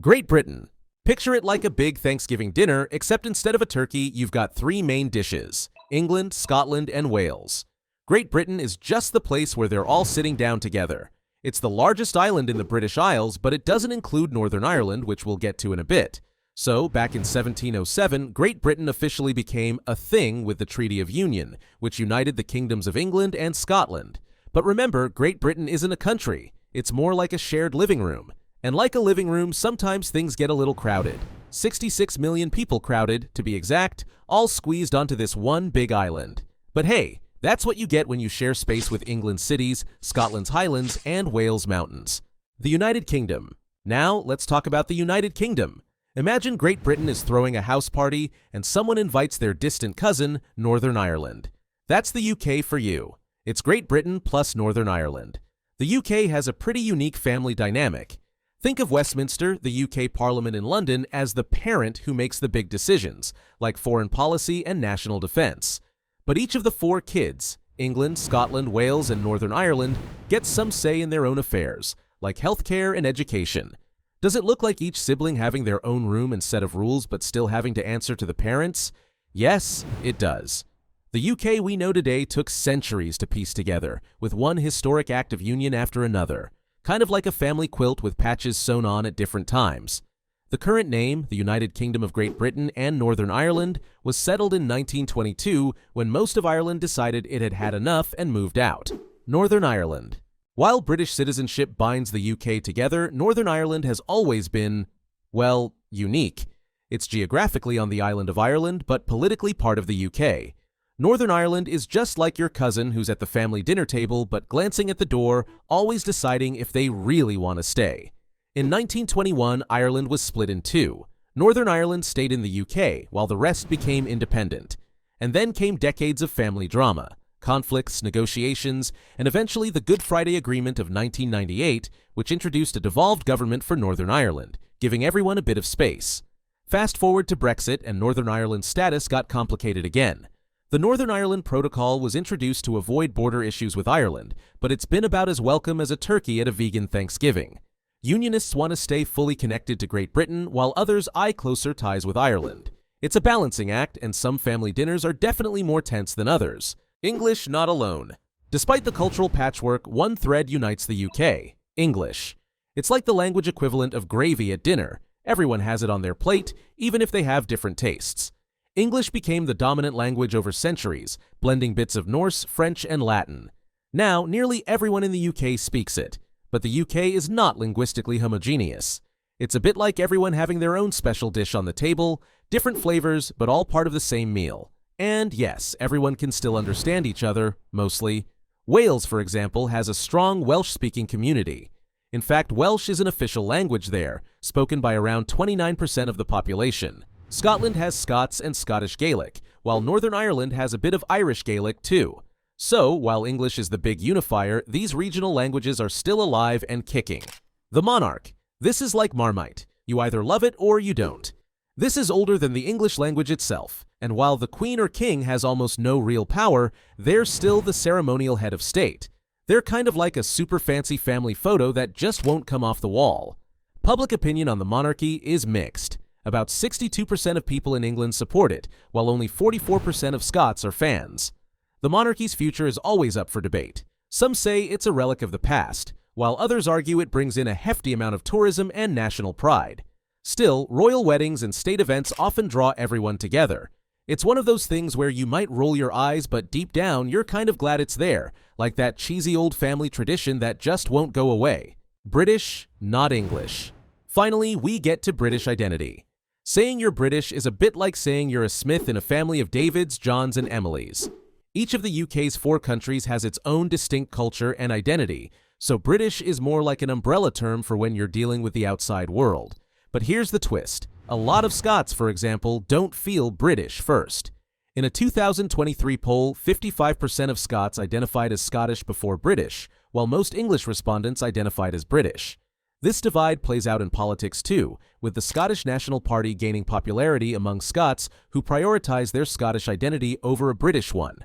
Great Britain. Picture it like a big Thanksgiving dinner, except instead of a turkey, you've got three main dishes: England, Scotland, and Wales. Great Britain is just the place where they're all sitting down together. It's the largest island in the British Isles, but it doesn't include Northern Ireland, which we'll get to in a bit. So, back in 1707, Great Britain officially became a thing with the Treaty of Union, which united the kingdoms of England and Scotland. But remember, Great Britain isn't a country. It's more like a shared living room. And like a living room, sometimes things get a little crowded. 66 million people crowded, to be exact, all squeezed onto this one big island. But hey, that's what you get when you share space with England's cities, Scotland's highlands, and Wales' mountains. The United Kingdom. Now, let's talk about the United Kingdom. Imagine Great Britain is throwing a house party, and someone invites their distant cousin, Northern Ireland. That's the UK for you. It's Great Britain plus Northern Ireland. The UK has a pretty unique family dynamic. Think of Westminster, the UK Parliament in London, as the parent who makes the big decisions, like foreign policy and national defense. But each of the four kids, England, Scotland, Wales, and Northern Ireland, gets some say in their own affairs, like healthcare and education. Does it look like each sibling having their own room and set of rules but still having to answer to the parents? Yes, it does. The UK we know today took centuries to piece together, with one historic act of union after another, kind of like a family quilt with patches sewn on at different times. The current name, the United Kingdom of Great Britain and Northern Ireland, was settled in 1922 when most of Ireland decided it had had enough and moved out. Northern Ireland. While British citizenship binds the UK together, Northern Ireland has always been, well, unique. It's geographically on the island of Ireland, but politically part of the UK. Northern Ireland is just like your cousin who's at the family dinner table but glancing at the door, always deciding if they really want to stay. In 1921, Ireland was split in two. Northern Ireland stayed in the UK, while the rest became independent. And then came decades of family drama, conflicts, negotiations, and eventually the Good Friday Agreement of 1998, which introduced a devolved government for Northern Ireland, giving everyone a bit of space. Fast forward to Brexit, and Northern Ireland's status got complicated again. The Northern Ireland Protocol was introduced to avoid border issues with Ireland, but it's been about as welcome as a turkey at a vegan Thanksgiving. Unionists want to stay fully connected to Great Britain, while others eye closer ties with Ireland. It's a balancing act, and some family dinners are definitely more tense than others. English not alone. Despite the cultural patchwork, one thread unites the UK: English. It's like the language equivalent of gravy at dinner. Everyone has it on their plate, even if they have different tastes. English became the dominant language over centuries, blending bits of Norse, French, and Latin. Now, nearly everyone in the UK speaks it, but the UK is not linguistically homogeneous. It's a bit like everyone having their own special dish on the table, different flavors, but all part of the same meal. And yes, everyone can still understand each other, mostly. Wales, for example, has a strong Welsh-speaking community. In fact, Welsh is an official language there, spoken by around 29% of the population. Scotland has Scots and Scottish Gaelic, while Northern Ireland has a bit of Irish Gaelic too. So, while English is the big unifier, these regional languages are still alive and kicking. The monarch. This is like Marmite. You either love it or you don't. This is older than the English language itself, and while the queen or king has almost no real power, they're still the ceremonial head of state. They're kind of like a super fancy family photo that just won't come off the wall. Public opinion on the monarchy is mixed. About 62% of people in England support it, while only 44% of Scots are fans. The monarchy's future is always up for debate. Some say it's a relic of the past, while others argue it brings in a hefty amount of tourism and national pride. Still, royal weddings and state events often draw everyone together. It's one of those things where you might roll your eyes, but deep down, you're kind of glad it's there, like that cheesy old family tradition that just won't go away. British, not English. Finally, we get to British identity. Saying you're British is a bit like saying you're a Smith in a family of Davids, Johns, and Emilys. Each of the UK's four countries has its own distinct culture and identity, so British is more like an umbrella term for when you're dealing with the outside world. But here's the twist. A lot of Scots, for example, don't feel British first. In a 2023 poll, 55% of Scots identified as Scottish before British, while most English respondents identified as British. This divide plays out in politics too, with the Scottish National Party gaining popularity among Scots who prioritize their Scottish identity over a British one.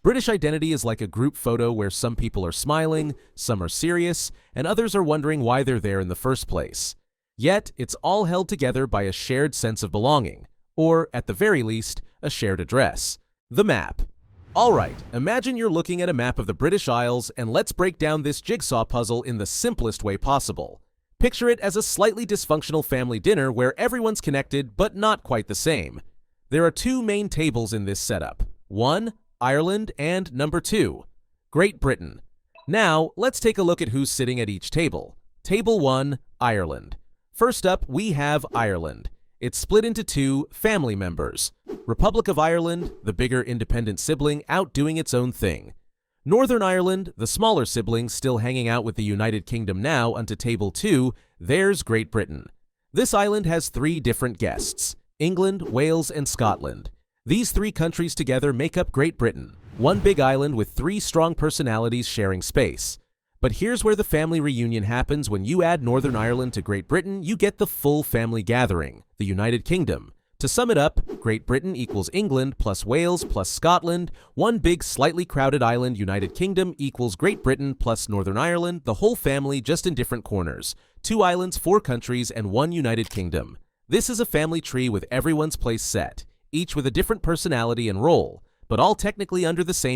British identity is like a group photo where some people are smiling, some are serious, and others are wondering why they're there in the first place. Yet, it's all held together by a shared sense of belonging, or, at the very least, a shared address. The map. Alright, imagine you're looking at a map of the British Isles, and let's break down this jigsaw puzzle in the simplest way possible. Picture it as a slightly dysfunctional family dinner where everyone's connected but not quite the same. There are two main tables in this setup. 1. Ireland, and number 2. Great Britain. Now, let's take a look at who's sitting at each table. Table 1. Ireland. First up, we have Ireland. It's split into 2 family members. Republic of Ireland, the bigger independent sibling, out doing its own thing. Northern Ireland, the smaller sibling, still hanging out with the United Kingdom now onto Table 2, there's Great Britain. This island has 3 different guests: England, Wales, and Scotland. These 3 countries together make up Great Britain, one big island with 3 strong personalities sharing space. But here's where the family reunion happens. When you add Northern Ireland to Great Britain, you get the full family gathering, the United Kingdom. To sum it up, Great Britain equals England plus Wales plus Scotland, one big slightly crowded island. United Kingdom equals Great Britain plus Northern Ireland, the whole family just in different corners. 2 islands, 4 countries, and 1 United Kingdom. This is a family tree with everyone's place set, each with a different personality and role, but all technically under the same